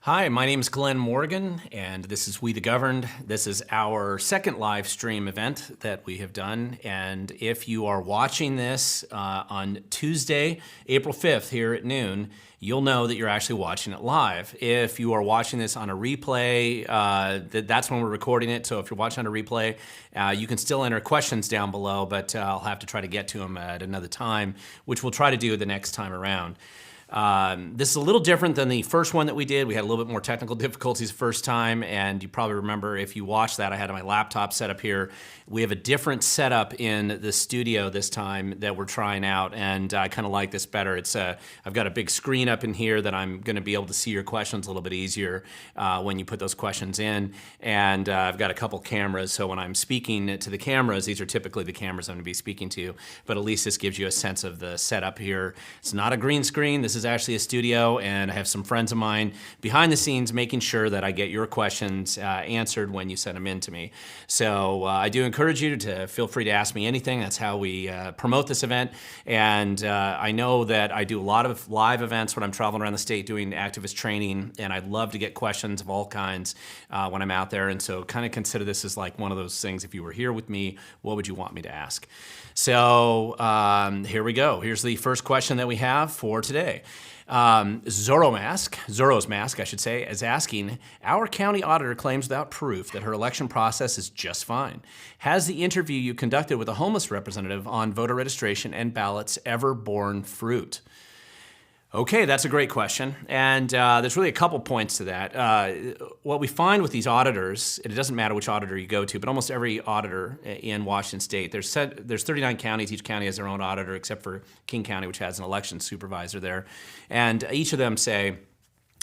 Hi, my name is Glen Morgan, and this is We the Governed. This is our second live stream event that we have done, and if you are watching this on Tuesday, April 5th here at noon, you'll know that you're actually watching it live. If you are watching this on a replay, that's when we're recording it, so if you're watching on a replay, you can still enter questions down below, but I'll have to try to get to them at another time, which we'll try to do the next time around. This is a little different than the first one that we did. We had a little bit more technical difficulties the first time, and you probably remember if you watched that, I had my laptop set up here. We have a different setup in the studio this time that we're trying out, and I kind of like this better. I've got a big screen up in here that I'm going to be able to see your questions a little bit easier when you put those questions in, and I've got a couple cameras, so when I'm speaking to the cameras, these are typically the cameras I'm going to be speaking to, but at least this gives you a sense of the setup here. It's not a green screen. This is actually a studio, and I have some friends of mine behind the scenes making sure that I get your questions answered when you send them in to me. So I do encourage you to feel free to ask me anything. That's how we promote this event. And I know that I do a lot of live events when I'm traveling around the state doing activist training, and I'd love to get questions of all kinds when I'm out there. And so kind of consider this as like one of those things. If you were here with me, what would you want me to ask? So here we go. Here's the first question that we have for today. Zorro's Mask, I should say, is asking, our county auditor claims without proof that her election process is just fine. Has the interview you conducted with a homeless representative on voter registration and ballots ever borne fruit? Okay, that's a great question, and there's really a couple points to that. What we find with these auditors, and it doesn't matter which auditor you go to, but almost every auditor in Washington State, there's 39 counties, each county has their own auditor except for King County, which has an election supervisor there, and each of them say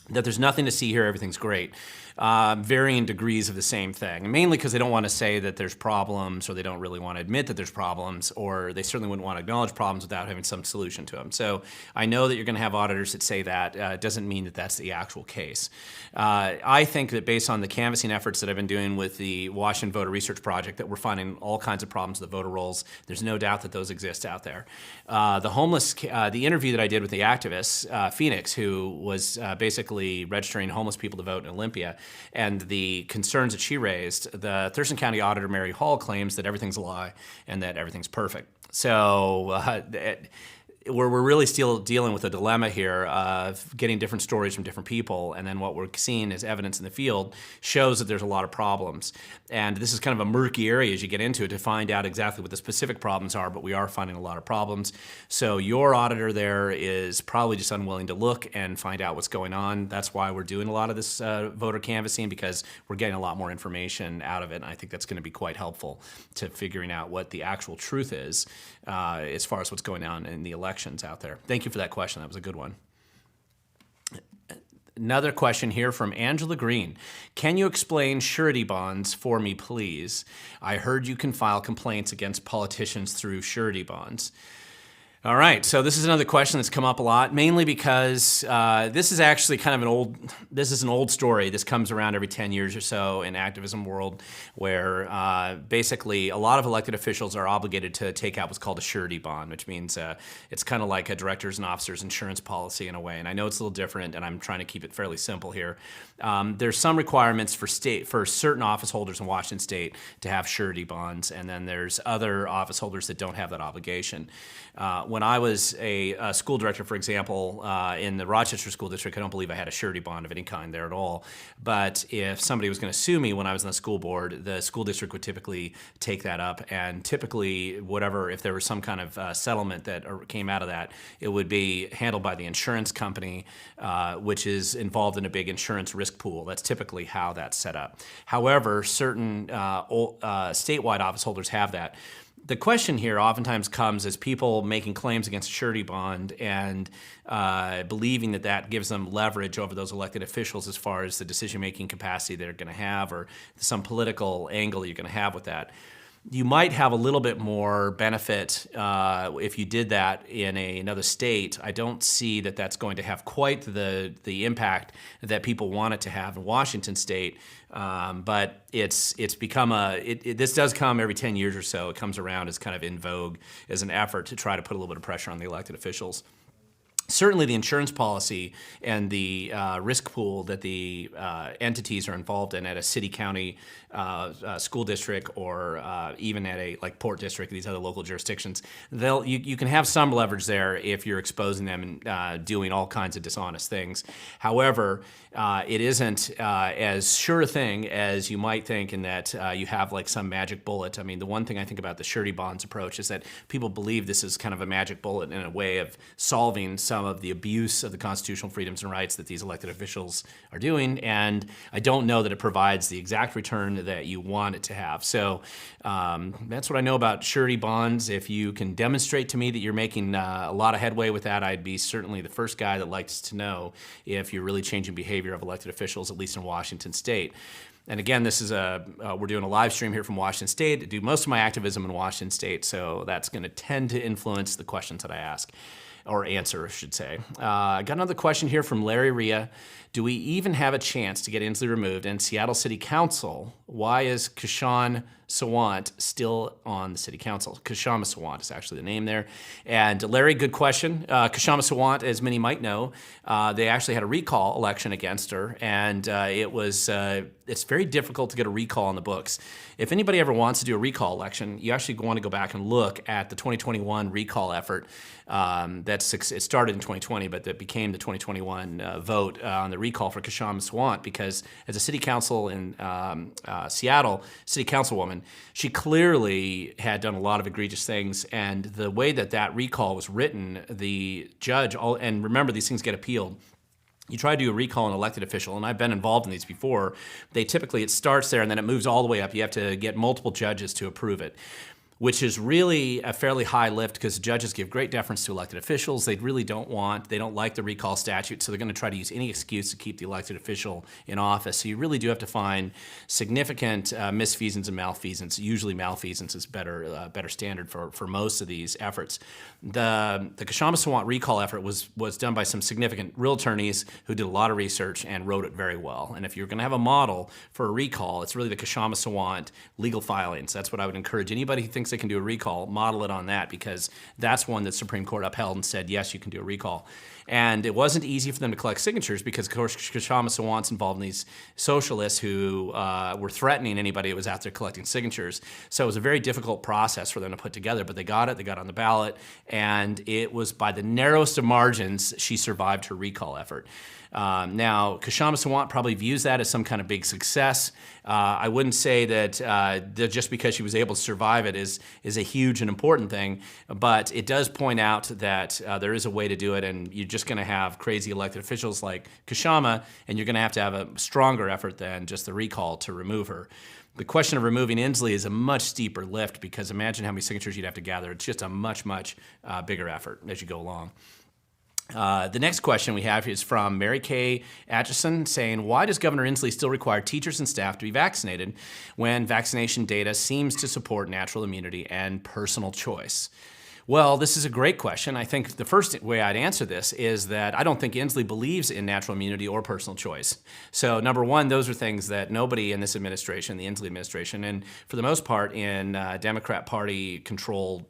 that there's nothing to see here, everything's great. Varying degrees of the same thing, mainly because they don't want to say that there's problems, or they don't really want to admit that there's problems, or they certainly wouldn't want to acknowledge problems without having some solution to them. So I know that you're going to have auditors that say that. It doesn't mean that that's the actual case. I think that based on the canvassing efforts that I've been doing with the Washington Voter Research Project, that we're finding all kinds of problems with the voter rolls. There's no doubt that those exist out there. The interview that I did with the activist, Phoenix, who was basically registering homeless people to vote in Olympia, and the concerns that she raised, the Thurston County Auditor Mary Hall claims that everything's a lie and that everything's perfect. So we're really still dealing with a dilemma here of getting different stories from different people, and then what we're seeing as evidence in the field shows that there's a lot of problems. And this is kind of a murky area as you get into it to find out exactly what the specific problems are, but we are finding a lot of problems. So your auditor there is probably just unwilling to look and find out what's going on. That's why we're doing a lot of this voter canvassing, because we're getting a lot more information out of it, and I think that's going to be quite helpful to figuring out what the actual truth is as far as what's going on in the elections out there. Thank you for that question. That was a good one. Another question here from Angelia Green. Can you explain surety bonds for me, please? I heard you can file complaints against politicians through surety bonds. All right, so this is another question that's come up a lot, mainly because this is actually kind of an old story. This comes around every 10 years or so in activism world, where basically a lot of elected officials are obligated to take out what's called a surety bond, which means it's kind of like a director's and officer's insurance policy in a way. And I know it's a little different, and I'm trying to keep it fairly simple here. There's some requirements for certain office holders in Washington State to have surety bonds, and then there's other office holders that don't have that obligation. When I was a school director, for example, in the Rochester School District, I don't believe I had a surety bond of any kind there at all. But if somebody was going to sue me when I was on the school board, the school district would typically take that up. And typically, if there was some kind of settlement that came out of that, it would be handled by the insurance company, which is involved in a big insurance risk pool. That's typically how that's set up. However, certain statewide office holders have that. The question here oftentimes comes as people making claims against a surety bond and believing that that gives them leverage over those elected officials as far as the decision-making capacity they're going to have, or some political angle you're going to have with that. You might have a little bit more benefit if you did that in another state. I don't see that that's going to have quite the impact that people want it to have in Washington State. But it's become this does come every 10 years or so. It comes around as kind of in vogue as an effort to try to put a little bit of pressure on the elected officials. certainly the insurance policy and the risk pool that the entities are involved in at a city, county, school district, or even at a like port district, these other local jurisdictions, you can have some leverage there if you're exposing them and doing all kinds of dishonest things. However, it isn't as sure a thing as you might think in that you have like some magic bullet. I mean, the one thing I think about the Surety Bonds approach is that people believe this is kind of a magic bullet in a way of solving some of the abuse of the constitutional freedoms and rights that these elected officials are doing, and I don't know that it provides the exact return that you want it to have. So that's what I know about surety bonds. If you can demonstrate to me that you're making a lot of headway with that, I'd be certainly the first guy that likes to know if you're really changing behavior of elected officials, at least in Washington State. And again, this is we're doing a live stream here from Washington State. I do most of my activism in Washington State, so that's going to tend to influence the questions that I ask. Or answer, I should say. I got another question here from Larry Rhea. Do we even have a chance to get Inslee removed? And Seattle City Council, why is Kshama Sawant still on the City Council? Kshama Sawant is actually the name there. And Larry, good question. Kshama Sawant, as many might know, they actually had a recall election against her, and it's very difficult to get a recall on the books. If anybody ever wants to do a recall election, you actually want to go back and look at the 2021 recall effort. It started in 2020, but that became the 2021 vote on the recall for Kshama Sawant, because as a city council in Seattle, city councilwoman, she clearly had done a lot of egregious things, and the way that recall was written, the judge, and remember these things get appealed, you try to do a recall on an elected official, and I've been involved in these before, it starts there and then it moves all the way up. You have to get multiple judges to approve it, which is really a fairly high lift because judges give great deference to elected officials. They don't like the recall statute, so they're going to try to use any excuse to keep the elected official in office. So you really do have to find significant misfeasance and malfeasance. Usually malfeasance is better standard for most of these efforts. The Kshama Sawant recall effort was done by some significant real attorneys who did a lot of research and wrote it very well. And if you're going to have a model for a recall, it's really the Kshama Sawant legal filings. That's what I would encourage anybody who thinks they can do a recall, model it on that, because that's one that Supreme Court upheld and said, yes, you can do a recall. And it wasn't easy for them to collect signatures because, of course, Kshama Sawant's involved in these socialists who were threatening anybody that was out there collecting signatures. So it was a very difficult process for them to put together, but they got it. They got on the ballot, and it was by the narrowest of margins she survived her recall effort. Now, Kshama Sawant probably views that as some kind of big success. I wouldn't say that just because she was able to survive it is a huge and important thing, but it does point out that there is a way to do it, and you're just going to have crazy elected officials like Kshama, and you're going to have a stronger effort than just the recall to remove her. The question of removing Inslee is a much steeper lift because imagine how many signatures you'd have to gather. It's just a much, much bigger effort as you go along. The next question we have is from Mary Kay Acheson saying, why does Governor Inslee still require teachers and staff to be vaccinated when vaccination data seems to support natural immunity and personal choice? Well, this is a great question. I think the first way I'd answer this is that I don't think Inslee believes in natural immunity or personal choice. So number one, those are things that nobody in this administration, the Inslee administration, and for the most part in Democrat Party controlled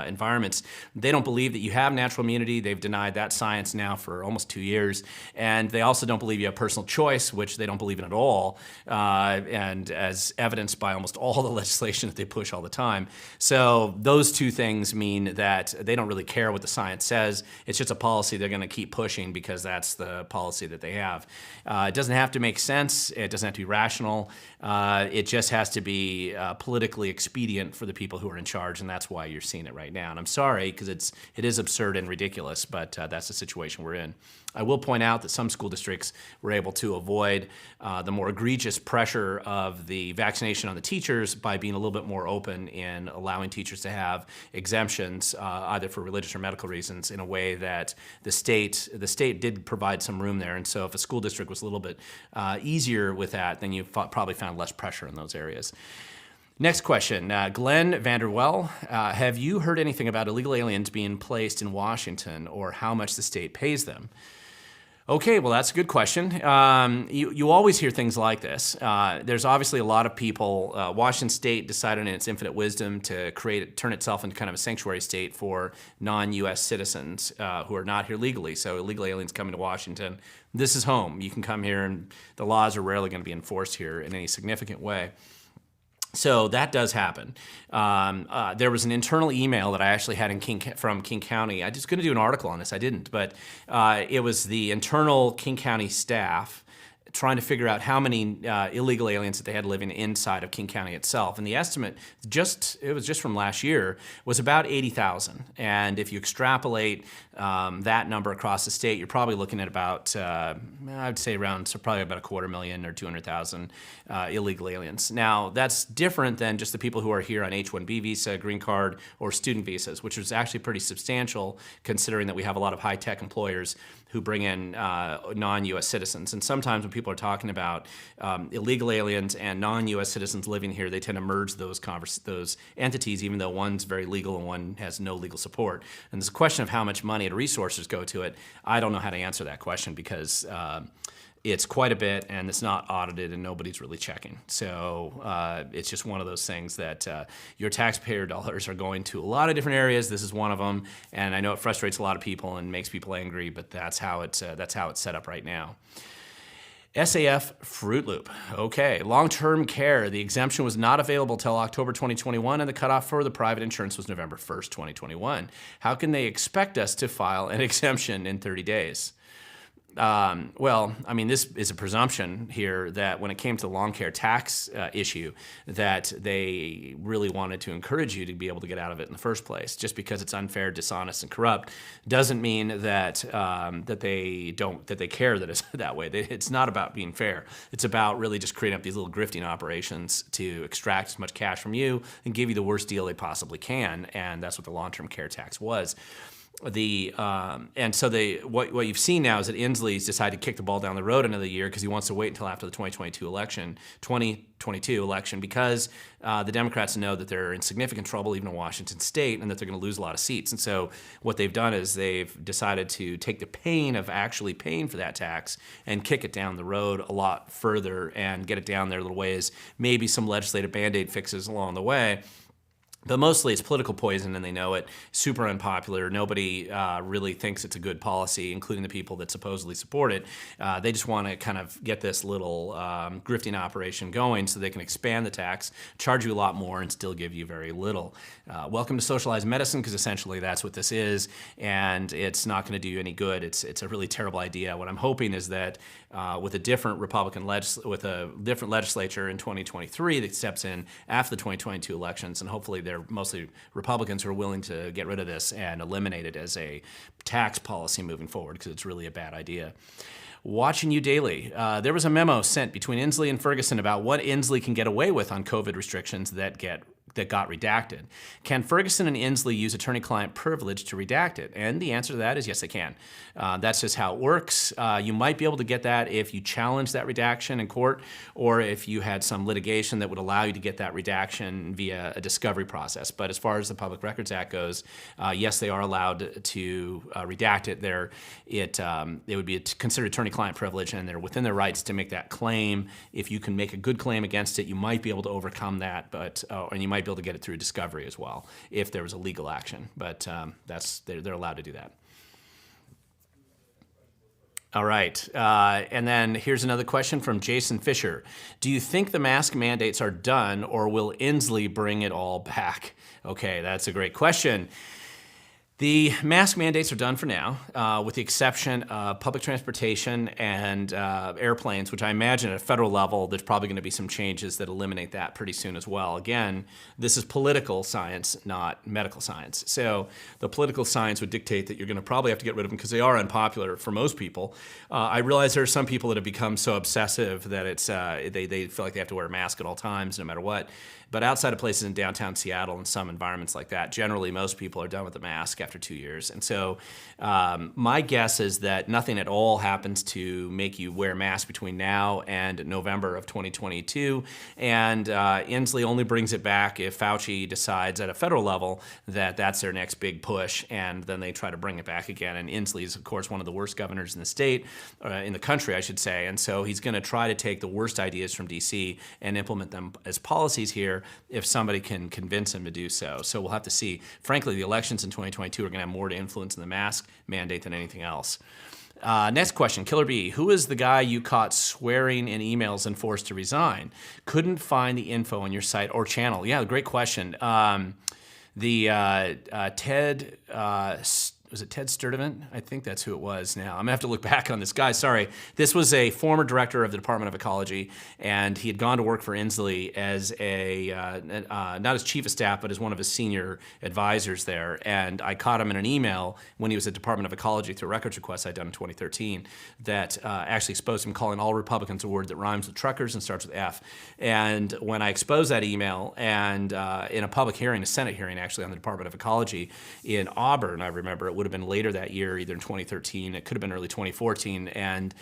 environments, they don't believe that you have natural immunity. They've denied that science now for almost 2 years. And they also don't believe you have personal choice, which they don't believe in at all, and as evidenced by almost all the legislation that they push all the time. So those two things mean that they don't really care what the science says. It's just a policy they're going to keep pushing because that's the policy that they have. It doesn't have to make sense. It doesn't have to be rational. It just has to be politically expedient for the people who are in charge, and that's why you're seeing it right now. And I'm sorry, because it is absurd and ridiculous, but that's the situation we're in. I will point out that some school districts were able to avoid the more egregious pressure of the vaccination on the teachers by being a little bit more open in allowing teachers to have exemptions, either for religious or medical reasons, in a way that the state did provide some room there. And so if a school district was a little bit easier with that, then you probably found less pressure in those areas. Next question, Glenn Vanderwell, have you heard anything about illegal aliens being placed in Washington or how much the state pays them? Okay, well, that's a good question. You always hear things like this. There's obviously a lot of people. Washington State decided in its infinite wisdom to turn itself into kind of a sanctuary state for non-U.S. citizens who are not here legally. So illegal aliens coming to Washington, this is home. You can come here, and the laws are rarely going to be enforced here in any significant way. So that does happen. There was an internal email that I actually had from King County. I was going to do an article on this. I didn't, but it was the internal King County staff trying to figure out how many illegal aliens that they had living inside of King County itself. And the estimate, it was just from last year, was about 80,000. And if you extrapolate that number across the state, you're probably looking at about, I'd say probably about 250,000 or 200,000 illegal aliens. Now, that's different than just the people who are here on H-1B visa, green card, or student visas, which is actually pretty substantial considering that we have a lot of high-tech employers who bring in non-U.S. citizens. And sometimes when people are talking about illegal aliens and non-U.S. citizens living here, they tend to merge those entities, even though one's very legal and one has no legal support. And there's a question of how much money and resources go to it. I don't know how to answer that question because it's quite a bit, and it's not audited, and nobody's really checking. So it's just one of those things that your taxpayer dollars are going to a lot of different areas. This is one of them, and I know it frustrates a lot of people and makes people angry, but that's how it's set up right now. SAF Fruit Loop. Okay, long-term care. The exemption was not available till October 2021, and the cutoff for the private insurance was November 1st, 2021. How can they expect us to file an exemption in 30 days? Well, I mean, this is a presumption here that when it came to the long care tax issue, that they really wanted to encourage you to be able to get out of it in the first place. Just because it's unfair, dishonest, and corrupt doesn't mean that that they care that it's that way. It's not about being fair. It's about really just creating up these little grifting operations to extract as much cash from you and give you the worst deal they possibly can, and that's what the long-term care tax was. What you've seen now is that Inslee's decided to kick the ball down the road another year because he wants to wait until after the 2022 election, because the Democrats know that they're in significant trouble even in Washington State and that they're going to lose a lot of seats. And so what they've done is they've decided to take the pain of actually paying for that tax and kick it down the road a lot further and get it down there a little ways, maybe some legislative Band-Aid fixes along the way. But mostly it's political poison, and they know it. Super unpopular. Nobody really thinks it's a good policy, including the people that supposedly support it. They just want to kind of get this little grifting operation going so they can expand the tax, charge you a lot more, and still give you very little. Welcome to socialized medicine, because essentially that's what this is, and it's not going to do you any good. It's a really terrible idea. What I'm hoping is that with a different legislature in 2023 that steps in after the 2022 elections, and hopefully they're mostly Republicans who are willing to get rid of this and eliminate it as a tax policy moving forward, because it's really a bad idea. Watching you daily. There was a memo sent between Inslee and Ferguson about what Inslee can get away with on COVID restrictions that got redacted. Can Ferguson and Inslee use attorney-client privilege to redact it? And the answer to that is yes, they can. That's just how it works. You might be able to get that if you challenge that redaction in court, or if you had some litigation that would allow you to get that redaction via a discovery process. But as far as the Public Records Act goes, yes, they are allowed to redact it. It would be considered attorney-client privilege, and they're within their rights to make that claim. If you can make a good claim against it, you might be able to overcome that, and you might be able to get it through discovery as well if there was a legal action. But they're allowed to do that. All right, and then here's another question from Jason Fischer. Do you think the mask mandates are done, or will Inslee bring it all back? Okay, that's a great question. The mask mandates are done for now, with the exception of public transportation and airplanes, which I imagine at a federal level, there's probably going to be some changes that eliminate that pretty soon as well. Again, this is political science, not medical science. So the political science would dictate that you're going to probably have to get rid of them because they are unpopular for most people. I realize there are some people that have become so obsessive that they feel like they have to wear a mask at all times, no matter what. But outside of places in downtown Seattle and some environments like that, generally most people are done with the mask after 2 years. And so my guess is that nothing at all happens to make you wear masks between now and November of 2022. And Inslee only brings it back if Fauci decides at a federal level that that's their next big push, and then they try to bring it back again. And Inslee is, of course, one of the worst governors in the state, in the country, I should say. And so he's going to try to take the worst ideas from D.C. and implement them as policies here if somebody can convince him to do so. So we'll have to see. Frankly, the elections in 2022 are going to have more to influence in the mask mandate than anything else. Next question, KillerB. Who is the guy you caught swearing in emails and forced to resign? Couldn't find the info on your site or channel. Yeah, great question. Ted, was it Ted Sturdivant? I think that's who it was now. I'm going to have to look back on this guy. Sorry. This was a former director of the Department of Ecology, and he had gone to work for Inslee as not as chief of staff, but as one of his senior advisors there. And I caught him in an email when he was at Department of Ecology through a records request I'd done in 2013 that actually exposed him calling all Republicans a word that rhymes with truckers and starts with F. And when I exposed that email, and in a public hearing, a Senate hearing actually on the Department of Ecology in Auburn, I remember it would have been later that year, either in 2013, it could have been early 2014, and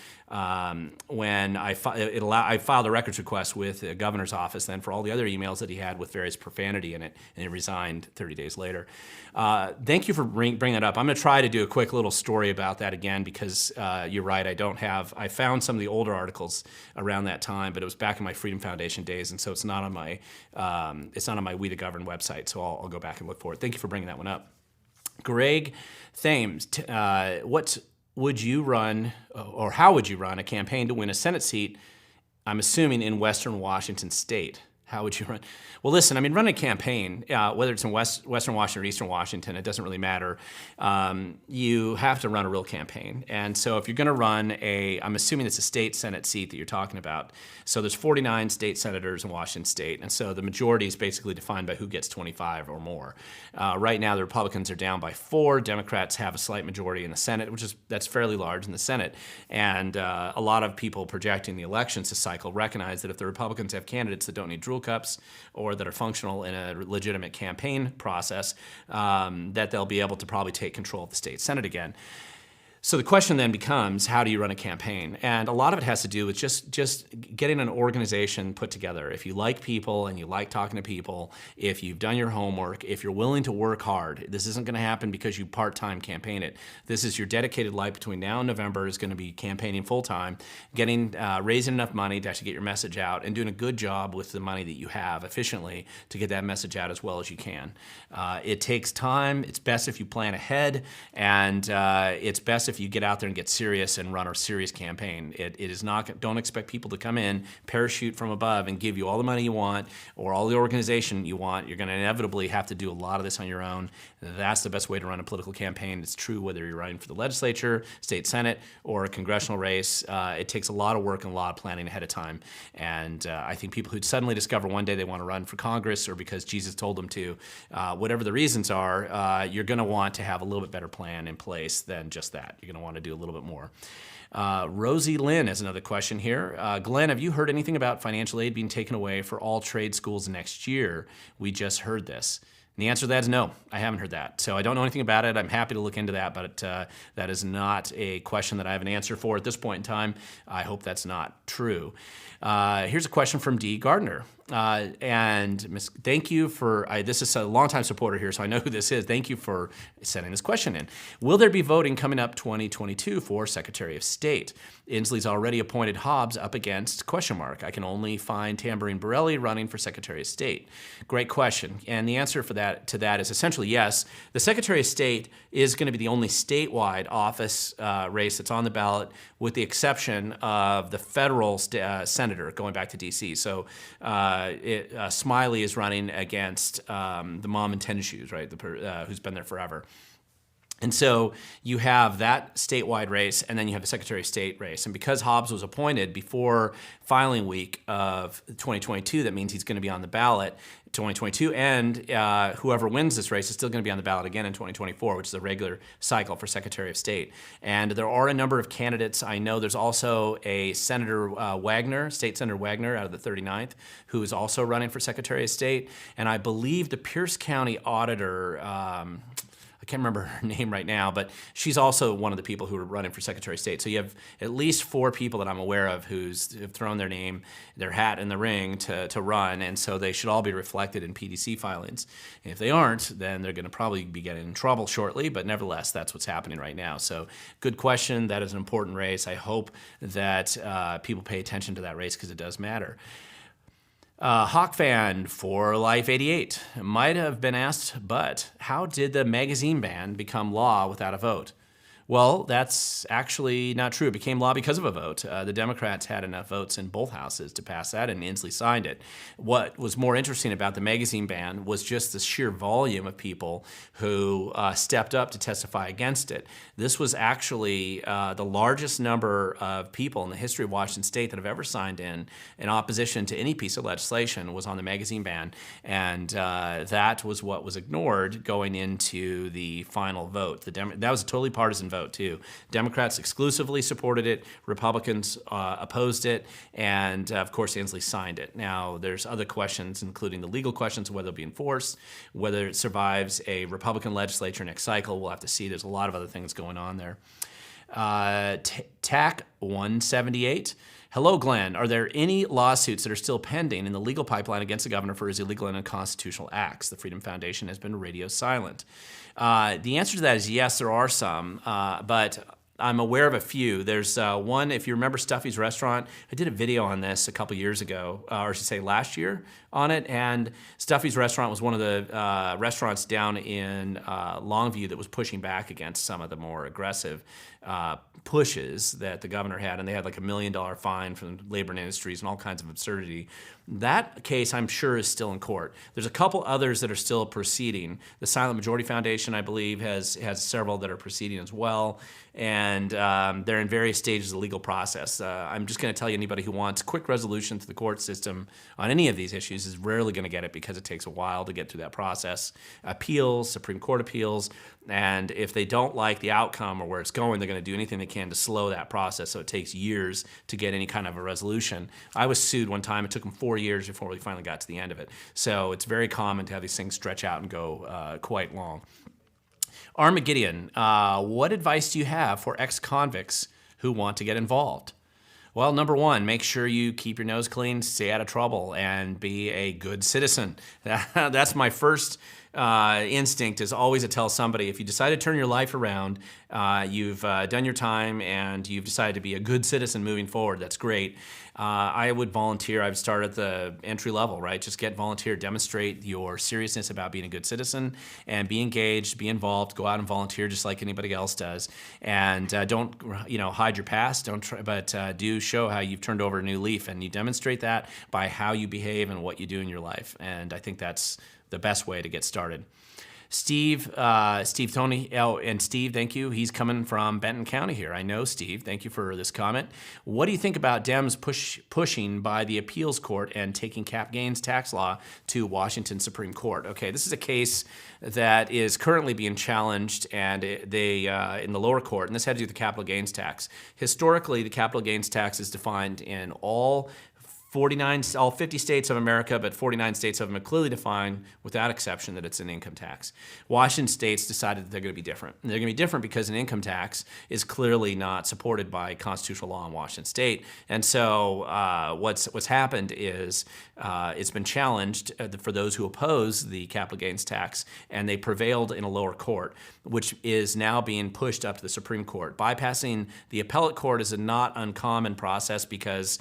when I filed a records request with the governor's office then for all the other emails that he had with various profanity in it, and he resigned 30 days later. Thank you for bringing that up. I'm going to try to do a quick little story about that again because you're right, I found some of the older articles around that time, but it was back in my Freedom Foundation days, and so it's not on my We the Govern website, so I'll go back and look for it. Thank you for bringing that one up. Greg Thames, what would you run, or how would you run a campaign to win a Senate seat, I'm assuming in Western Washington State? How would you run? Well, listen, I mean, run a campaign, whether it's in Western Washington or Eastern Washington, it doesn't really matter. You have to run a real campaign. And so if you're going to run I'm assuming it's a state Senate seat that you're talking about. So there's 49 state senators in Washington State. And so the majority is basically defined by who gets 25 or more. Right now, the Republicans are down by 4. Democrats have a slight majority in the Senate, that's fairly large in the Senate. And a lot of people projecting the elections this cycle recognize that if the Republicans have candidates that don't need drool cups or that are functional in a legitimate campaign process, that they'll be able to probably take control of the state Senate again. So the question then becomes, how do you run a campaign? And a lot of it has to do with just getting an organization put together. If you like people and you like talking to people, if you've done your homework, if you're willing to work hard, this isn't going to happen because you part-time campaign it. This is your dedicated life between now and November is going to be campaigning full-time, raising enough money to actually get your message out, and doing a good job with the money that you have efficiently to get that message out as well as you can. It takes time. It's best if you plan ahead, and it's best if you get out there and get serious and run a serious campaign. It is not, don't expect people to come in, parachute from above and give you all the money you want or all the organization you want. You're going to inevitably have to do a lot of this on your own. That's the best way to run a political campaign. It's true whether you're running for the legislature, state senate, or a congressional race. It takes a lot of work and a lot of planning ahead of time. And I think people who suddenly discover one day they want to run for Congress or because Jesus told them to, whatever the reasons are, you're going to want to have a little bit better plan in place than just that. You're going to want to do a little bit more. Rosie Lynn has another question here. Glenn, have you heard anything about financial aid being taken away for all trade schools next year? We just heard this. And the answer to that is no, I haven't heard that. So I don't know anything about it. I'm happy to look into that, but that is not a question that I have an answer for at this point in time. I hope that's not true. Here's a question from D. Gardner. Thank you for, this is a longtime supporter here, so I know who this is. Thank you for sending this question in. Will there be voting coming up 2022 for Secretary of State? Inslee's already appointed Hobbs up against ? I can only find Tamborine Borelli running for Secretary of State. Great question. And the answer to that is essentially yes. The Secretary of State is going to be the only statewide office race that's on the ballot, with the exception of the federal senator going back to D.C. So Smiley is running against the mom in tennis shoes, right? Who's been there forever. And so you have that statewide race, and then you have the Secretary of State race. And because Hobbs was appointed before filing week of 2022, that means he's going to be on the ballot 2022, and whoever wins this race is still going to be on the ballot again in 2024, which is a regular cycle for Secretary of State. And there are a number of candidates. I know there's also a Senator Wagner, State Senator Wagner out of the 39th, who is also running for Secretary of State. And I believe the Pierce County Auditor, I can't remember her name right now, but she's also one of the people who are running for Secretary of State. So you have at least 4 people that I'm aware of who've thrown their hat in the ring to run, and so they should all be reflected in PDC filings. And if they aren't, then they're going to probably be getting in trouble shortly, but nevertheless, that's what's happening right now. So good question. That is an important race. I hope that people pay attention to that race because it does matter. Hawk fan for Life 88 might have been asked, but how did the magazine ban become law without a vote? Well, that's actually not true. It became law because of a vote. The Democrats had enough votes in both houses to pass that, and Inslee signed it. What was more interesting about the magazine ban was just the sheer volume of people who stepped up to testify against it. This was actually the largest number of people in the history of Washington State that have ever signed in opposition to any piece of legislation was on the magazine ban, and that was what was ignored going into the final vote. That was a totally partisan vote too. Democrats exclusively supported it, Republicans opposed it, and of course Inslee signed it. Now there's other questions, including the legal questions of whether it'll be enforced, whether it survives a Republican legislature next cycle. We'll have to see. There's a lot of other things going on there. TAC 178. Hello, Glenn. Are there any lawsuits that are still pending in the legal pipeline against the governor for his illegal and unconstitutional acts? The Freedom Foundation has been radio silent. The answer to that is yes, there are some, but I'm aware of a few. There's one, if you remember Stuffy's Restaurant, I did a video on this a couple years ago, or I should say last year on it, and Stuffy's Restaurant was one of the restaurants down in Longview that was pushing back against some of the more aggressive pushes that the governor had, and they had like $1 million fine from Labor and Industries and all kinds of absurdity. That case, I'm sure, is still in court. There's a couple others that are still proceeding. The Silent Majority Foundation, I believe, has several that are proceeding as well, and they're in various stages of the legal process. I'm just going to tell you, anybody who wants quick resolution through the court system on any of these issues is rarely going to get it because it takes a while to get through that process. Appeals, Supreme Court appeals, and if they don't like the outcome or where it's going, they're going to do anything they can to slow that process, so it takes years to get any kind of a resolution. I was sued one time. It took them 4 years before we finally got to the end of it. So it's very common to have these things stretch out and go quite long. Arma Gideon, what advice do you have for ex-convicts who want to get involved? Well, number one, make sure you keep your nose clean, stay out of trouble, and be a good citizen. That's my first instinct, is always to tell somebody, if you decide to turn your life around, you've done your time and you've decided to be a good citizen moving forward, that's great. I would volunteer. I would start at the entry level, right? Just get volunteer, demonstrate your seriousness about being a good citizen, and be engaged, be involved, go out and volunteer just like anybody else does. And don't hide your past, but do show how you've turned over a new leaf, and you demonstrate that by how you behave and what you do in your life. And I think that's the best way to get started. Steve Thonney, and Steve, thank you. He's coming from Benton County here. I know, Steve. Thank you for this comment. What do you think about Dems pushing by the appeals court and taking cap gains tax law to Washington Supreme Court? Okay, this is a case that is currently being challenged, and they in the lower court, and this had to do with the capital gains tax. Historically, the capital gains tax is defined in all 50 states of America, but 49 states of them are clearly defined without exception that it's an income tax. Washington states decided that they're going to be different. And they're going to be different because an income tax is clearly not supported by constitutional law in Washington state. And so what's happened is it's been challenged for those who oppose the capital gains tax, and they prevailed in a lower court, which is now being pushed up to the Supreme Court. Bypassing the appellate court is a not uncommon process because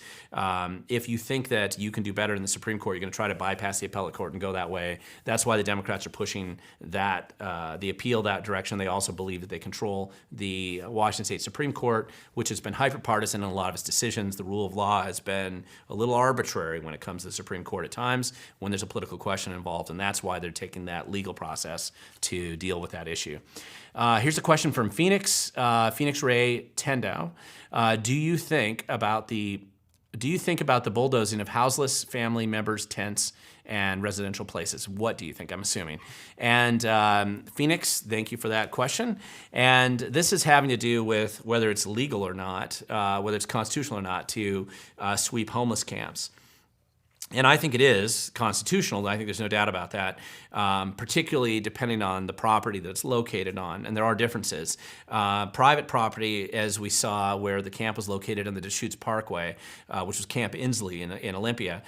if you think that you can do better in the Supreme Court, you're going to try to bypass the appellate court and go that way. That's why the Democrats are pushing that the appeal that direction. They also believe that they control the Washington State Supreme Court, which has been hyper-partisan in a lot of its decisions. The rule of law has been a little arbitrary when it comes to the Supreme Court at times when there's a political question involved, and that's why they're taking that legal process to deal with that issue. Here's a question from Phoenix Ray Tendw. Do you think about the bulldozing of houseless family members' tents and residential places? What do you think? I'm assuming. And Phoenix, thank you for that question. And this is having to do with whether it's legal or not, whether it's constitutional or not to sweep homeless camps. And I think it is constitutional. I think there's no doubt about that, particularly depending on the property that it's located on. And there are differences. Private property, as we saw where the camp was located on the Deschutes Parkway, which was Camp Inslee in Olympia,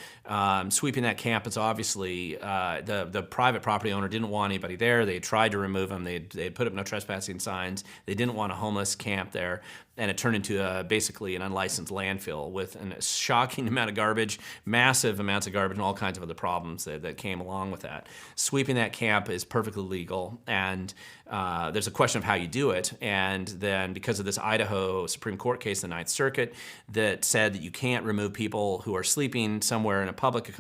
sweeping that camp is obviously, the private property owner didn't want anybody there. They tried to remove them. They had put up no trespassing signs. They didn't want a homeless camp there. And it turned into basically an unlicensed landfill with a shocking amount of garbage, massive amounts of garbage, and all kinds of other problems that came along with that. Sweeping that camp is perfectly legal, and there's a question of how you do it. And then because of this Idaho Supreme Court case in the Ninth Circuit that said that you can't remove people who are sleeping somewhere in a public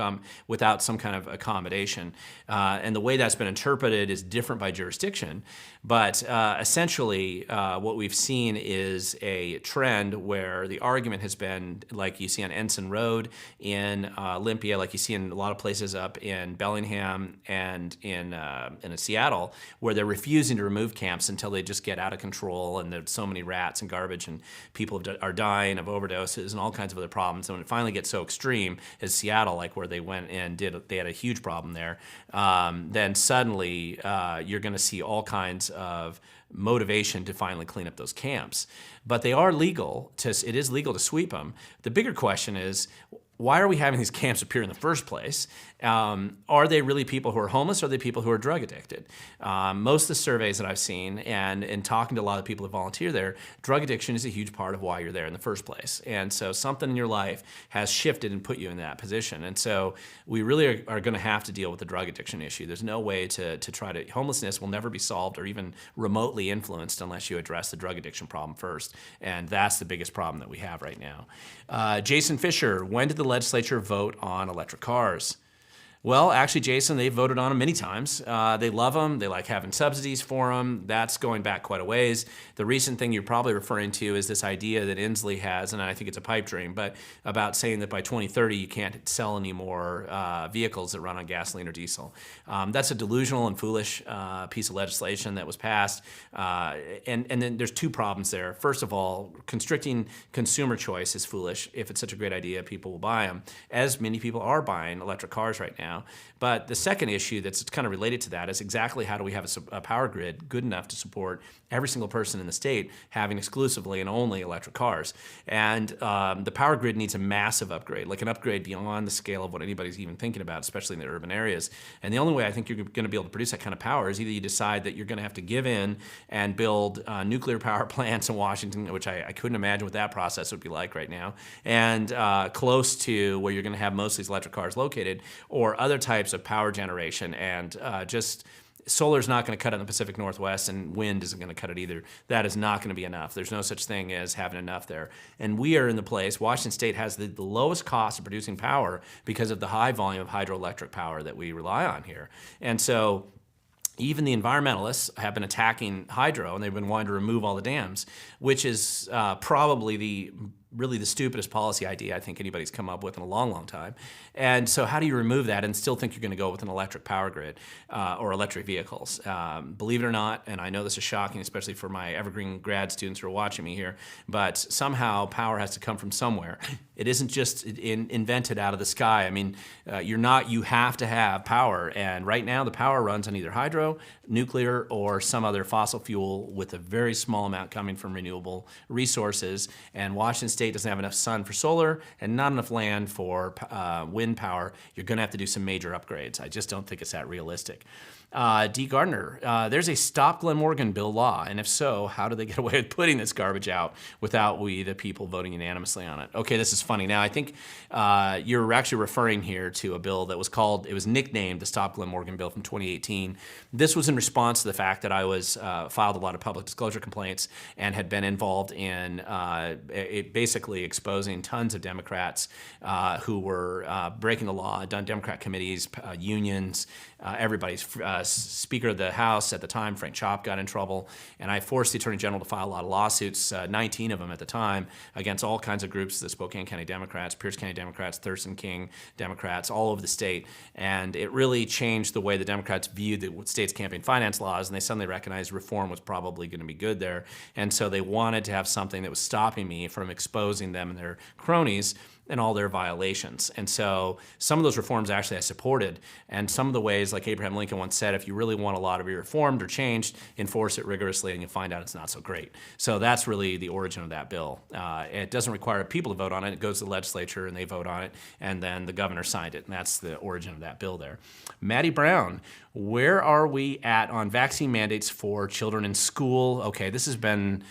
without some kind of accommodation. And the way that's been interpreted is different by jurisdiction. But essentially, what we've seen is a trend where the argument has been, like you see on Ensign Road in Olympia, like you see in a lot of places up in Bellingham and in Seattle, where they're refusing to remove camps until they just get out of control, and there's so many rats and garbage, and people are dying of overdoses and all kinds of other problems. And when it finally gets so extreme as Seattle, like where they went and they had a huge problem there, then suddenly you're going to see all kinds of motivation to finally clean up those camps. But they are legal. It is legal to sweep them. The bigger question is, why are we having these camps appear in the first place? Are they really people who are homeless, or are they people who are drug addicted? Most of the surveys that I've seen and talking to a lot of people that volunteer there, drug addiction is a huge part of why you're there in the first place. And so something in your life has shifted and put you in that position. And so we really are going to have to deal with the drug addiction issue. There's no way to try to, homelessness will never be solved or even remotely influenced unless you address the drug addiction problem first. And that's the biggest problem that we have right now. Jason Fischer, when did the legislature vote on electric cars? Well, actually, Jason, they've voted on them many times. They love them. They like having subsidies for them. That's going back quite a ways. The recent thing you're probably referring to is this idea that Inslee has, and I think it's a pipe dream, but about saying that by 2030 you can't sell any more vehicles that run on gasoline or diesel. That's a delusional and foolish piece of legislation that was passed. And then there's two problems there. First of all, constricting consumer choice is foolish. If it's such a great idea, people will buy them, as many people are buying electric cars right now. But the second issue that's kind of related to that is exactly how do we have a power grid good enough to support every single person in the state having exclusively and only electric cars. And the power grid needs a massive upgrade, like an upgrade beyond the scale of what anybody's even thinking about, especially in the urban areas. And the only way I think you're going to be able to produce that kind of power is either you decide that you're going to have to give in and build nuclear power plants in Washington, which I couldn't imagine what that process would be like right now, and close to where you're going to have most of these electric cars located, or other types of power generation. And just solar's not going to cut it in the Pacific Northwest, and wind isn't going to cut it either. That is not going to be enough. There's no such thing as having enough there. And we are in the place, Washington State has the lowest cost of producing power because of the high volume of hydroelectric power that we rely on here. And so even the environmentalists have been attacking hydro, and they've been wanting to remove all the dams, which is probably really the stupidest policy idea I think anybody's come up with in a long, long time. And so how do you remove that and still think you're going to go with an electric power grid or electric vehicles? Believe it or not, and I know this is shocking, especially for my Evergreen grad students who are watching me here, but somehow power has to come from somewhere. It isn't just invented out of the sky. I mean, you have to have power. And right now the power runs on either hydro, nuclear, or some other fossil fuel with a very small amount coming from renewable resources. And Washington State state doesn't have enough sun for solar and not enough land for wind power, you're going to have to do some major upgrades. I just don't think it's that realistic. D. Gardner, there's a Stop Glen Morgan bill law, and if so, how do they get away with putting this garbage out without we, the people, voting unanimously on it? Okay, this is funny. Now, I think you're actually referring here to a bill that was called, it was nicknamed the Stop Glen Morgan bill from 2018. This was in response to the fact that I was filed a lot of public disclosure complaints and had been involved in basically exposing tons of Democrats who were breaking the law, done Democrat committees, unions, everybody's Speaker of the House at the time, Frank Chop, got in trouble, and I forced the Attorney General to file a lot of lawsuits, 19 of them at the time, against all kinds of groups, the Spokane County Democrats, Pierce County Democrats, Thurston King Democrats, all over the state, and it really changed the way the Democrats viewed the state's campaign finance laws, and they suddenly recognized reform was probably going to be good there, and so they wanted to have something that was stopping me from exposing them and their cronies and all their violations. And so some of those reforms actually I supported, and some of the ways, like Abraham Lincoln once said, if you really want a law to be reformed or changed, enforce it rigorously and you'll find out it's not so great. So that's really the origin of that bill. It doesn't require people to vote on it. It goes to the legislature and they vote on it, and then the governor signed it, and that's the origin of that bill there. Maddie Brown, where are we at on vaccine mandates for children in school? Okay, this has been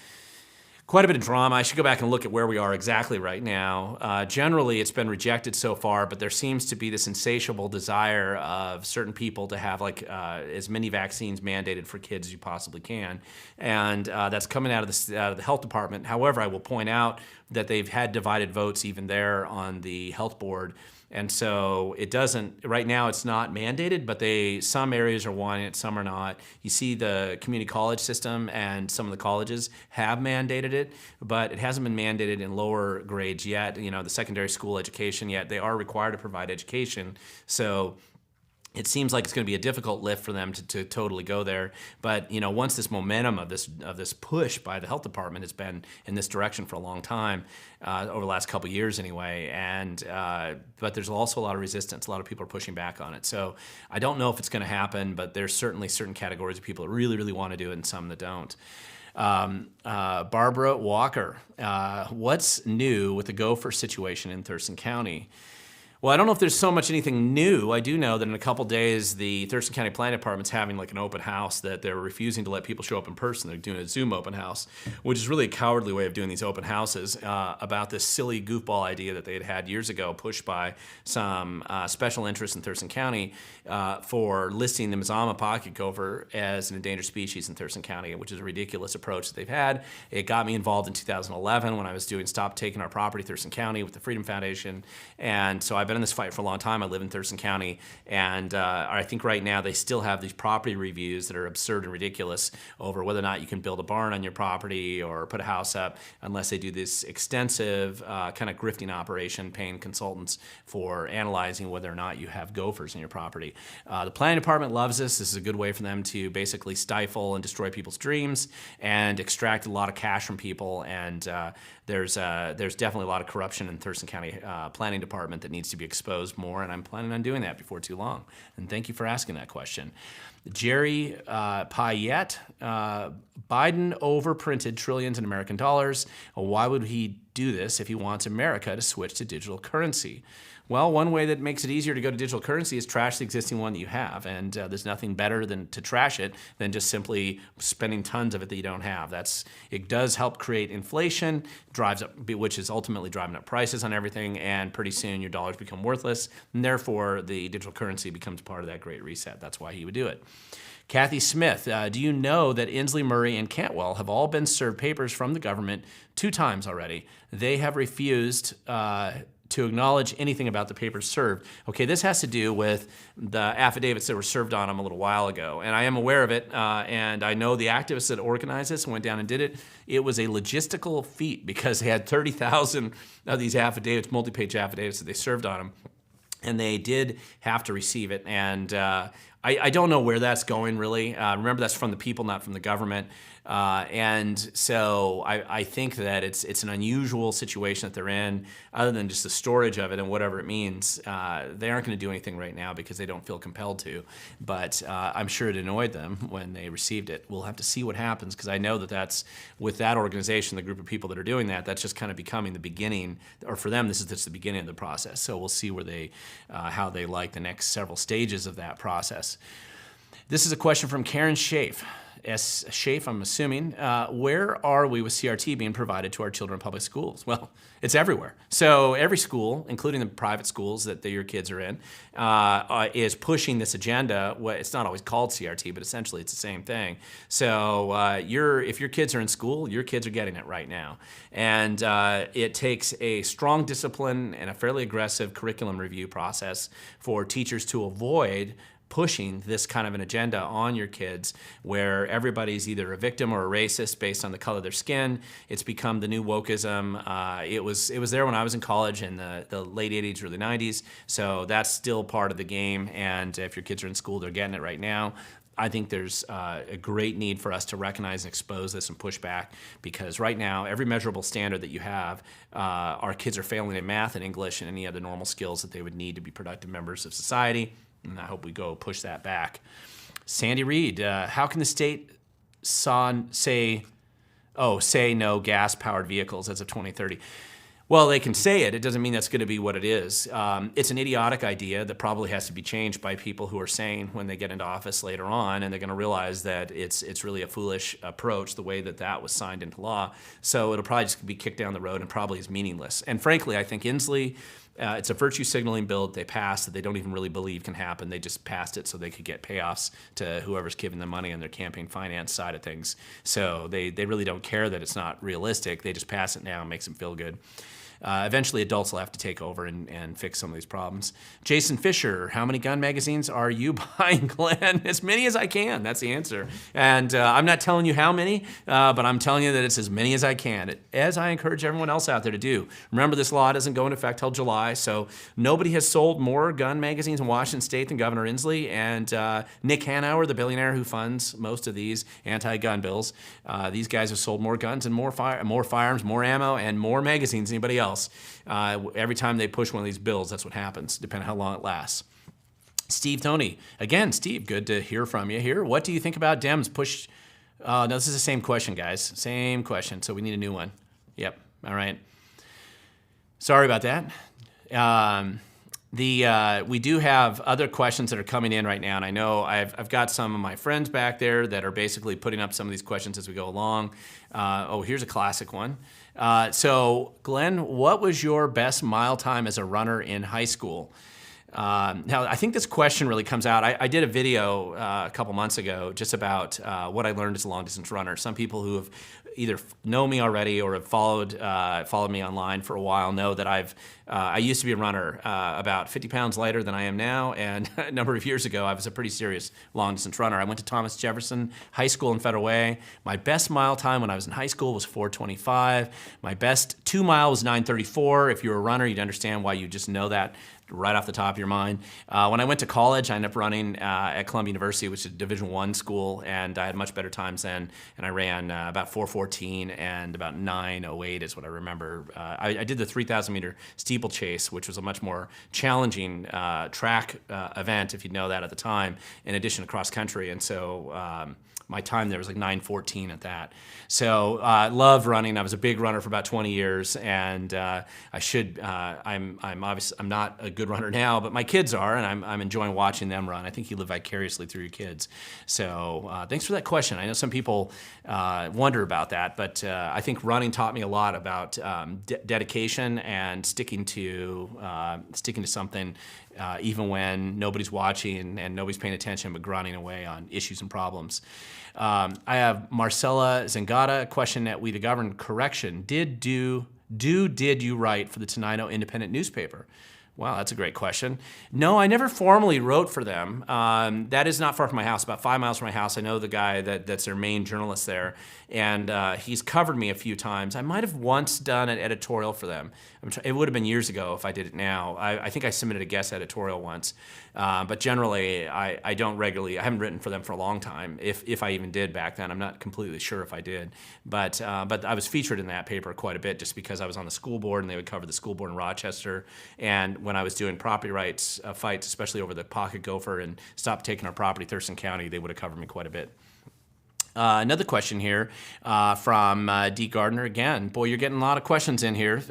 quite a bit of drama. I should go back and look at where we are exactly right now. Generally, it's been rejected so far, but there seems to be this insatiable desire of certain people to have as many vaccines mandated for kids as you possibly can, and that's coming out of the health department. However, I will point out that they've had divided votes even there on the health board. And so it doesn't, right now it's not mandated, but some areas are wanting it, some are not. You see the community college system and some of the colleges have mandated it, but it hasn't been mandated in lower grades yet, the secondary school education yet. They are required to provide education. So it seems like it's going to be a difficult lift for them to totally go there. But once this momentum of this push by the health department has been in this direction for a long time, over the last couple of years anyway, but there's also a lot of resistance. A lot of people are pushing back on it. So I don't know if it's going to happen, but there's certainly certain categories of people that really, really want to do it and some that don't. Barbara Walker, what's new with the gopher situation in Thurston County? Well, I don't know if there's so much anything new. I do know that in a couple days, the Thurston County Planning Department's having an open house that they're refusing to let people show up in person. They're doing a Zoom open house, which is really a cowardly way of doing these open houses about this silly goofball idea that they had years ago, pushed by some special interests in Thurston County for listing the Mazama pocket gopher as an endangered species in Thurston County, which is a ridiculous approach that they've had. It got me involved in 2011 when I was doing Stop Taking Our Property Thurston County with the Freedom Foundation, and so I've been in this fight for a long time. I live in Thurston County, and I think right now they still have these property reviews that are absurd and ridiculous over whether or not you can build a barn on your property or put a house up unless they do this extensive kind of grifting operation, paying consultants for analyzing whether or not you have gophers in your property. The planning department loves this. This is a good way for them to basically stifle and destroy people's dreams and extract a lot of cash from people, and there's definitely a lot of corruption in Thurston County Planning Department that needs to be exposed more, and I'm planning on doing that before too long. And thank you for asking that question. Jerry Payette, Biden overprinted trillions in American dollars. Why would he do this if he wants America to switch to digital currency? Well, one way that makes it easier to go to digital currency is trash the existing one that you have, and there's nothing better than to trash it than just simply spending tons of it that you don't have. It does help create inflation, which is ultimately driving up prices on everything, and pretty soon your dollars become worthless, and therefore the digital currency becomes part of that great reset. That's why he would do it. Kathy Smith, do you know that Inslee, Murray, and Cantwell have all been served papers from the government 2 times already? They have refused to acknowledge anything about the papers served. Okay, this has to do with the affidavits that were served on them a little while ago, and I am aware of it, and I know the activists that organized this and went down and did it. It was a logistical feat because they had 30,000 of these affidavits, multi-page affidavits that they served on them, and they did have to receive it, and I don't know where that's going, really. Remember, that's from the people, not from the government. And so I think that it's an unusual situation that they're in, other than just the storage of it and whatever it means. They aren't going to do anything right now because they don't feel compelled to. But I'm sure it annoyed them when they received it. We'll have to see what happens, because I know that that's, with that organization, the group of people that are doing that, that's just kind of becoming the beginning, or for them, this is just the beginning of the process. So we'll see where they, how they like the next several stages of that process. This is a question from Karen Schaaf. S. Schaaf, I'm assuming. Where are we with CRT being provided to our children in public schools? Well, it's everywhere. So every school, including the private schools that your kids are in, is pushing this agenda. Well, it's not always called CRT, but essentially it's the same thing. So if your kids are in school, your kids are getting it right now. And it takes a strong discipline and a fairly aggressive curriculum review process for teachers to avoid pushing this kind of an agenda on your kids, where everybody's either a victim or a racist based on the color of their skin. It's become the new wokeism. It was there when I was in college in the late 80s, early 90s, so that's still part of the game, and if your kids are in school, they're getting it right now. I think there's a great need for us to recognize and expose this and push back, because right now, every measurable standard that you have, our kids are failing in math and English and any other normal skills that they would need to be productive members of society. And I hope we go push that back. Sandy Reid, how can the state say no gas-powered vehicles as of 2030? Well, they can say it. It doesn't mean that's going to be what it is. It's an idiotic idea that probably has to be changed by people who are sane when they get into office later on, and they're going to realize that it's really a foolish approach, the way that was signed into law. So it'll probably just be kicked down the road and probably is meaningless. And frankly, I think Inslee, it's a virtue signaling bill that they passed that they don't even really believe can happen. They just passed it so they could get payoffs to whoever's giving them money on their campaign finance side of things. So they really don't care that it's not realistic. They just pass it now and makes them feel good. Eventually, adults will have to take over and fix some of these problems. Jason Fischer, how many gun magazines are you buying, Glenn? As many as I can. That's the answer. And I'm not telling you how many, but I'm telling you that it's as many as I can, as I encourage everyone else out there to do. Remember, this law doesn't go into effect till July, so nobody has sold more gun magazines in Washington State than Governor Inslee and Nick Hanauer, the billionaire who funds most of these anti-gun bills. These guys have sold more guns and more firearms, more ammo, and more magazines than anybody else. Every time they push one of these bills, that's what happens, depending on how long it lasts. Steve Thonney. Again, Steve, good to hear from you here. What do you think about Dems push? No, this is the same question, guys. Same question, so we need a new one. Yep, all right. Sorry about that. We do have other questions that are coming in right now, and I know I've got some of my friends back there that are basically putting up some of these questions as we go along. Here's a classic one. So, Glenn, what was your best mile time as a runner in high school? Now, I think this question really comes out. I did a video a couple months ago just about what I learned as a long-distance runner. Some people who have either know me already or have followed me online for a while know that I used to be a runner, about 50 pounds lighter than I am now, and a number of years ago I was a pretty serious long-distance runner. I went to Thomas Jefferson High School in Federal Way. My best mile time when I was in high school was 4:25. My best 2 mile was 9:34. If you're a runner, you'd understand why you just know that right off the top of your mind. When I went to college, I ended up running at Columbia University, which is a Division I school, and I had much better times then, and I ran about 4:14 and about 9:08 is what I remember. I did the 3,000-meter steeplechase, which was a much more challenging track event, if you know that at the time, in addition to cross country, and so my time there was like 9:14 at that. So I love running. I was a big runner for about 20 years, and I'm not a good runner now, but my kids are, and I'm enjoying watching them run. I think you live vicariously through your kids. So thanks for that question. I know some people wonder about that, but I think running taught me a lot about dedication and sticking to something even when nobody's watching and nobody's paying attention, but grinding away on issues and problems. I have Marcella Zengota, question at We the Govern. Correction, did you write for the Tenino Independent newspaper? Wow, that's a great question. No, I never formally wrote for them. That is not far from my house, about 5 miles from my house. I know the guy that's their main journalist there, and he's covered me a few times. I might have once done an editorial for them. It would have been years ago if I did it now. I think I submitted a guest editorial once, but generally I don't regularly. I haven't written for them for a long time. If I even did back then, I'm not completely sure if I did. But I was featured in that paper quite a bit just because I was on the school board and they would cover the school board in Rochester. And when I was doing property rights fights, especially over the pocket gopher and Stop Taking Our Property, Thurston County, they would have covered me quite a bit. Another question here from D. Gardner again. Boy, you're getting a lot of questions in here.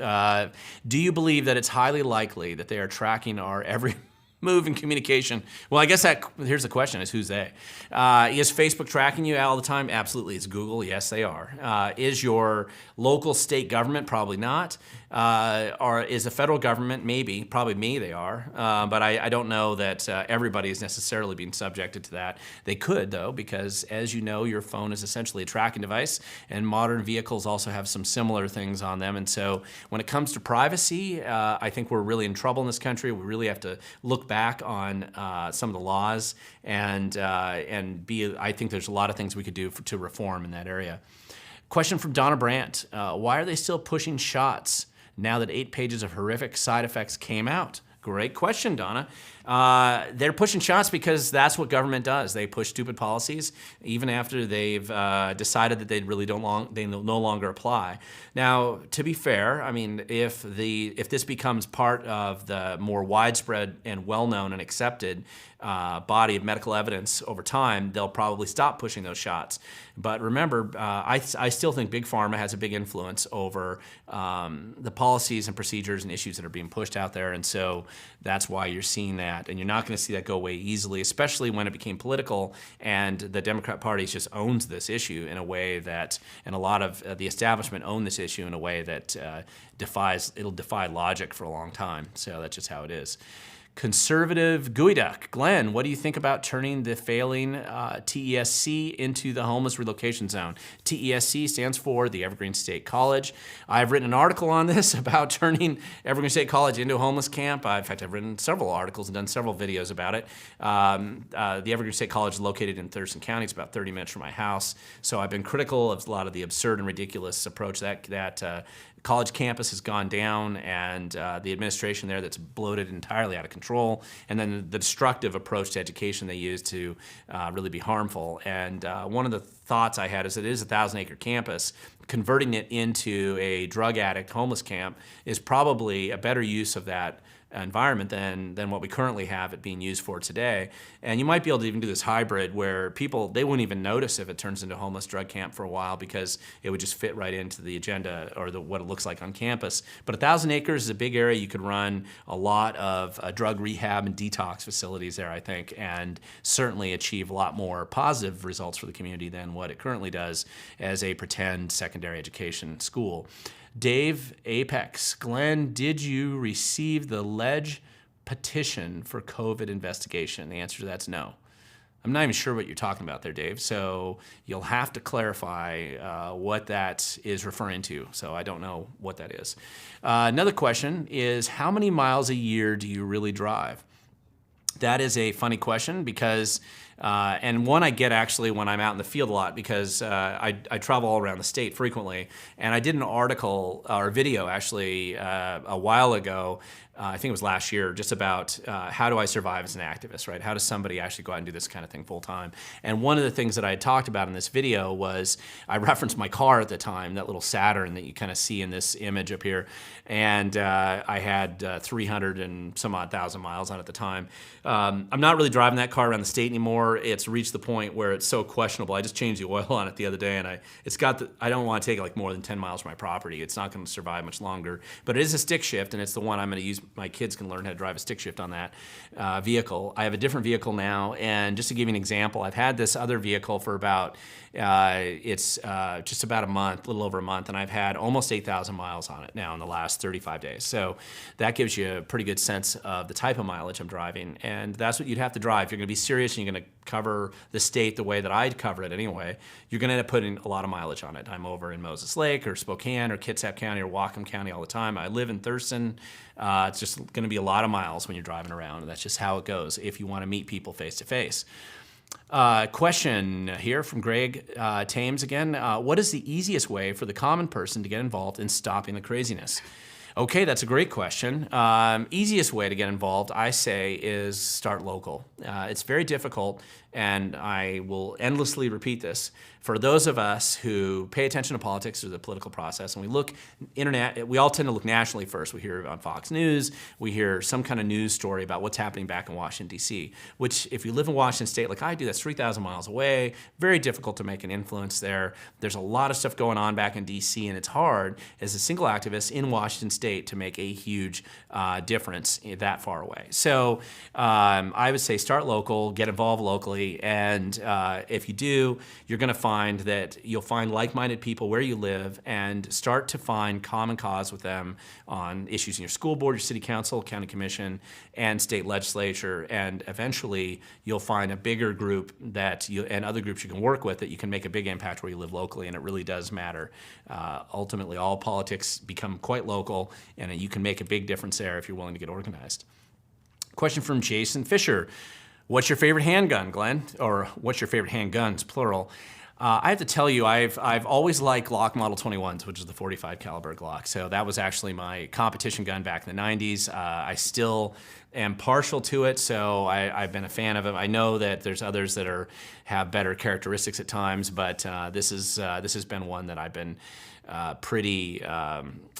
Do you believe that it's highly likely that they are tracking our every move in communication? Well, I guess here's the question: is who's they? Is Facebook tracking you all the time? Absolutely. Is Google? Yes, they are. Is your local state government? Probably not. Or is the federal government? Maybe. Probably me. They are. But I don't know that everybody is necessarily being subjected to that. They could though, because as you know, your phone is essentially a tracking device, and modern vehicles also have some similar things on them. And so, when it comes to privacy, I think we're really in trouble in this country. We really have to look back on some of the laws and be. I think there's a lot of things we could do to reform in that area. Question from Donna Brandt: why are they still pushing shots now that 8 pages of horrific side effects came out? Great question, Donna. They're pushing shots because that's what government does. They push stupid policies even after they've decided that they no longer apply. Now, to be fair, I mean, if this becomes part of the more widespread and well-known and accepted body of medical evidence over time, they'll probably stop pushing those shots. But remember, I still think Big Pharma has a big influence over the policies and procedures and issues that are being pushed out there, and so that's why you're seeing that. And you're not going to see that go away easily, especially when it became political and the Democrat Party just owns this issue in a way that, and a lot of the establishment own this issue in a way that it'll defy logic for a long time. So that's just how it is. Consevativegeoduck. Glenn, what do you think about turning the failing TESC into the homeless relocation zone? TESC stands for the Evergreen State College. I've written an article on this about turning Evergreen State College into a homeless camp. In fact, I've written several articles and done several videos about it. The Evergreen State College is located in Thurston County. It's about 30 minutes from my house. So I've been critical of a lot of the absurd and ridiculous approach that college campus has gone down, and the administration there that's bloated entirely out of control, and then the destructive approach to education they use to really be harmful. And one of the thoughts I had is that it is a 1,000-acre campus. Converting it into a drug addict homeless camp is probably a better use of that environment than what we currently have it being used for today. And you might be able to even do this hybrid where they wouldn't even notice if it turns into a homeless drug camp for a while because it would just fit right into the agenda or what it looks like on campus. But 1,000 acres is a big area. You could run a lot of drug rehab and detox facilities there, I think, and certainly achieve a lot more positive results for the community than what it currently does as a pretend secondary education school. Dave Apex. Glenn, did you receive the petition for COVID investigation? The answer to that's no. I'm not even sure what you're talking about there, Dave, so you'll have to clarify what that is referring to. So I don't know what that is. Another question is, how many miles a year do you really drive? That is a funny question because, and one I get actually when I'm out in the field a lot because I travel all around the state frequently. And I did an article or video actually a while ago, I think it was last year, just about how do I survive as an activist, right? How does somebody actually go out and do this kind of thing full time? And one of the things that I had talked about in this video was I referenced my car at the time, that little Saturn that you kind of see in this image up here. And I had 300 and some odd thousand miles on it at the time. I'm not really driving that car around the state anymore. It's reached the point where it's so questionable. I just changed the oil on it the other day, and I don't want to take like more than 10 miles from my property. It's not going to survive much longer. But it is a stick shift, and it's the one I'm going to use. My kids can learn how to drive a stick shift on that vehicle. I have a different vehicle now, and just to give you an example, I've had this other vehicle for about just about a month, a little over a month, and I've had almost 8,000 miles on it now in the last 35 days. So that gives you a pretty good sense of the type of mileage I'm driving, and that's what you'd have to drive. If you're going to be serious and you're going to cover the state the way that I'd cover it anyway, you're going to end up putting a lot of mileage on it. I'm over in Moses Lake or Spokane or Kitsap County or Whatcom County all the time. I live in Thurston. It's just going to be a lot of miles when you're driving around, and that's just how it goes if you want to meet people face to face. Question here from Greg Thames again. What is the easiest way for the common person to get involved in stopping the craziness? Okay, that's a great question. Easiest way to get involved, I say, is start local. It's very difficult, and I will endlessly repeat this. For those of us who pay attention to politics or the political process, and we look we all tend to look nationally first. We hear on Fox News, we hear some kind of news story about what's happening back in Washington, D.C., which if you live in Washington State like I do, that's 3,000 miles away, very difficult to make an influence there. There's a lot of stuff going on back in D.C., and it's hard as a single activist in Washington State to make a huge difference that far away. So I would say start local, get involved locally, and if you do, you're going to find that you'll find like-minded people where you live and start to find common cause with them on issues in your school board, your city council, county commission, and state legislature, and eventually you'll find a bigger group and other groups you can work with that you can make a big impact where you live locally, and it really does matter. Ultimately, all politics become quite local, and you can make a big difference there if you're willing to get organized. Question from Jason Fischer. What's your favorite handgun, Glenn? Or what's your favorite handguns, plural? I have to tell you, I've always liked Glock Model 21s, which is the .45 caliber Glock. So that was actually my competition gun back in the 90s. I still am partial to it, so I've been a fan of it. I know that there's others that have better characteristics at times, but this has been one that I've been pretty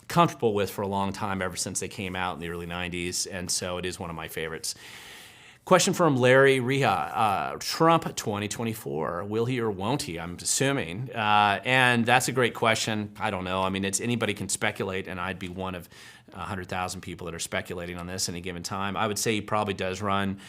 comfortable with for a long time, ever since they came out in the early 90s, and so it is one of my favorites. Question from Larry Reha. Trump 2024, will he or won't he? I'm assuming. And that's a great question. I don't know. I mean, anybody can speculate, and I'd be one of 100,000 people that are speculating on this at any given time. I would say he probably does run,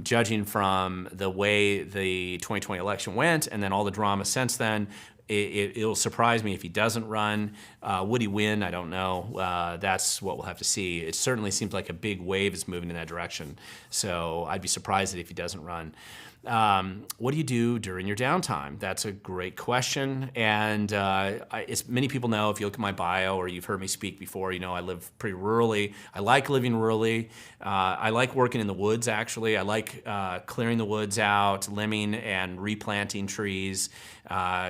judging from the way the 2020 election went and then all the drama since then. It'll surprise me if he doesn't run. Would he win? I don't know. That's what we'll have to see. It certainly seems like a big wave is moving in that direction. So I'd be surprised if he doesn't run. What do you do during your downtime? That's a great question. And as many people know, if you look at my bio or you've heard me speak before, you know I live pretty rurally. I like living rurally. I like working in the woods, actually. I like clearing the woods out, limbing and replanting trees,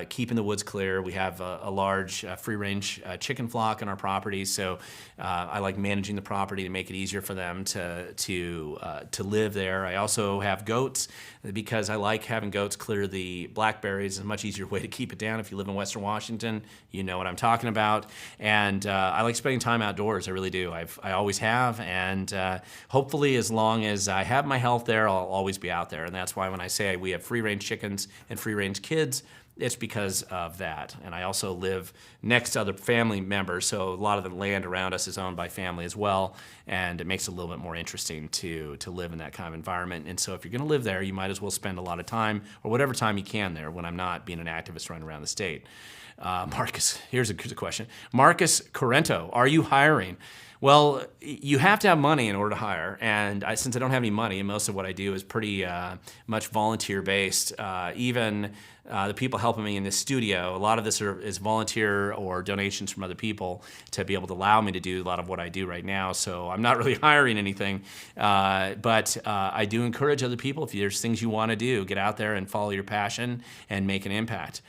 keeping the woods clear. We have a large free-range chicken flock on our property, so I like managing the property to make it easier for them to live there. I also have goats, because I like having goats clear the blackberries. It's a much easier way to keep it down. If you live in Western Washington, you know what I'm talking about. And I like spending time outdoors, I really do. I always have, and hopefully as long as I have my health there, I'll always be out there. And that's why when I say we have free-range chickens and free-range kids, it's because of that. And I also live next to other family members, so a lot of the land around us is owned by family as well, and it makes it a little bit more interesting to live in that kind of environment. And so if you're going to live there, you might as well spend a lot of time, or whatever time you can there, when I'm not being an activist running around the state. Marcus, here's a question. Marcus Corrento, are you hiring? Well, you have to have money in order to hire, and since I don't have any money, and most of what I do is pretty much volunteer-based, even the people helping me in this studio, a lot of this is volunteer or donations from other people to be able to allow me to do a lot of what I do right now, so I'm not really hiring anything, but I do encourage other people, if there's things you want to do, get out there and follow your passion and make an impact.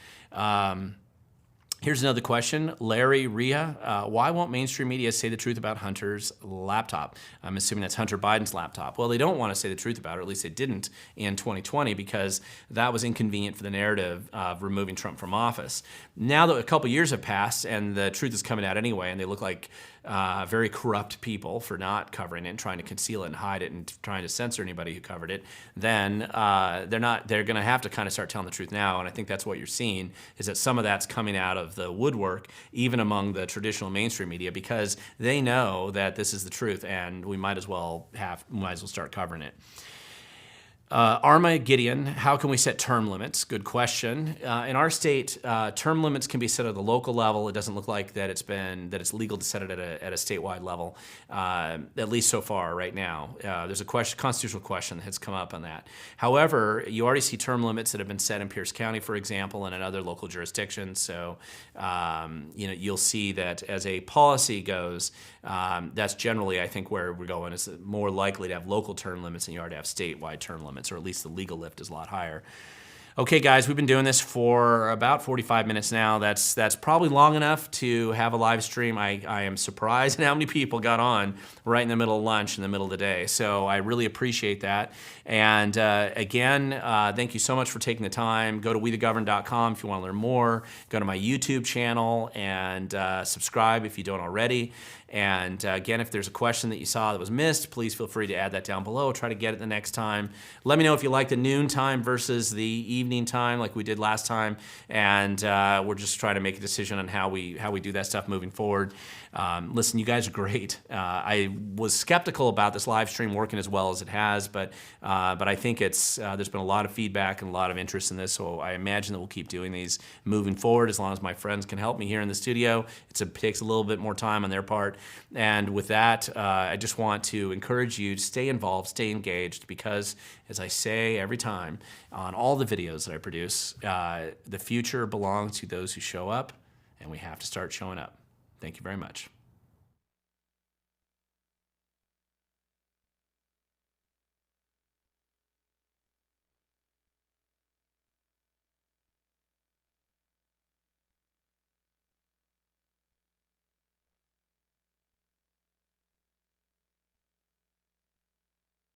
Here's another question. Larry Rhea, why won't mainstream media say the truth about Hunter's laptop? I'm assuming that's Hunter Biden's laptop. Well, they don't want to say the truth about it, or at least they didn't in 2020, because that was inconvenient for the narrative of removing Trump from office. Now that a couple years have passed and the truth is coming out anyway, and they look like very corrupt people for not covering it and trying to conceal it and hide it and trying to censor anybody who covered it, then they're going to have to kind of start telling the truth now. And I think that's what you're seeing, is that some of that's coming out of the woodwork, even among the traditional mainstream media, because they know that this is the truth, and we might as well start covering it. Arma Gideon, how can we set term limits? Good question. In our state, term limits can be set at the local level. It doesn't look like that it's legal to set it at a statewide level, at least so far right now. There's a constitutional question that has come up on that. However, you already see term limits that have been set in Pierce County, for example, and in other local jurisdictions. So, you'll see that as a policy goes, that's generally, I think, where we're going. Is more likely to have local term limits than you are to have statewide term limits, or at least the legal lift is a lot higher. Okay, guys, we've been doing this for about 45 minutes now. That's probably long enough to have a live stream. I am surprised at how many people got on right in the middle of lunch in the middle of the day. So I really appreciate that. And again, thank you so much for taking the time. Go to wethegovern.com if you want to learn more. Go to my YouTube channel and subscribe if you don't already. And again, if there's a question that you saw that was missed, please feel free to add that down below. Try to get it the next time. Let me know if you like the noon time versus the evening time like we did last time. And we're just trying to make a decision on how we do that stuff moving forward. Listen, you guys are great. I was skeptical about this live stream working as well as it has, but I think there's been a lot of feedback and a lot of interest in this, so I imagine that we'll keep doing these moving forward as long as my friends can help me here in the studio. It takes a little bit more time on their part. And with that, I just want to encourage you to stay involved, stay engaged, because as I say every time on all the videos that I produce, the future belongs to those who show up, and we have to start showing up. Thank you very much.